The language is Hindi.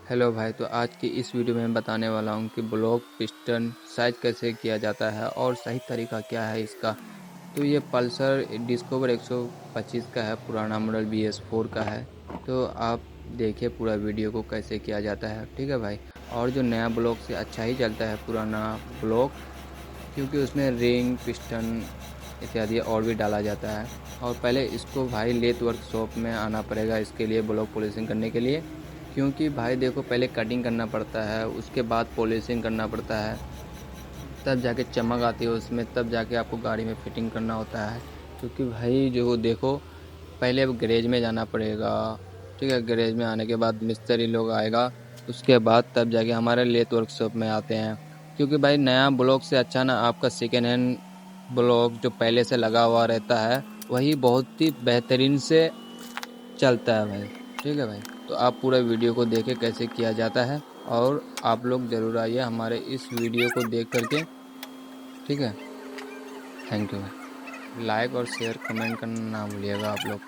हेलो भाई, तो आज की इस वीडियो में मैं बताने वाला हूँ कि ब्लॉक पिस्टन साइज कैसे किया जाता है और सही तरीका क्या है इसका। तो ये पल्सर डिस्कवर 125 का है, पुराना मॉडल BS4 का है। तो आप देखिए पूरा वीडियो को कैसे किया जाता है, ठीक है भाई। और जो नया ब्लॉक से अच्छा ही चलता है पुराना ब्लॉक, क्योंकि उसमें रिंग पिस्टन इत्यादि और भी डाला जाता है। और पहले इसको भाई लेथ वर्कशॉप में आना पड़ेगा इसके लिए, ब्लॉक पॉलिशिंग करने के लिए। क्योंकि भाई देखो, पहले कटिंग करना पड़ता है, उसके बाद पॉलिशिंग करना पड़ता है, तब जाके चमक आती है उसमें, तब जाके आपको गाड़ी में फिटिंग करना होता है। क्योंकि भाई जो देखो, पहले अब गैरेज में जाना पड़ेगा, ठीक है। गैरेज में आने के बाद मिस्त्री लोग आएगा, उसके बाद तब जाके हमारे लेथ वर्कशॉप में आते हैं। क्योंकि भाई नया ब्लॉक से अच्छा ना आपका सेकेंड हैंड ब्लॉक जो पहले से लगा हुआ रहता है, वही बहुत ही बेहतरीन से चलता है भाई, ठीक है भाई। तो आप पूरा वीडियो को देखें कैसे किया जाता है, और आप लोग ज़रूर आइए हमारे इस वीडियो को देख करके, ठीक है। थैंक यू भाई। लाइक और शेयर कमेंट करना ना भूलिएगा आप लोग।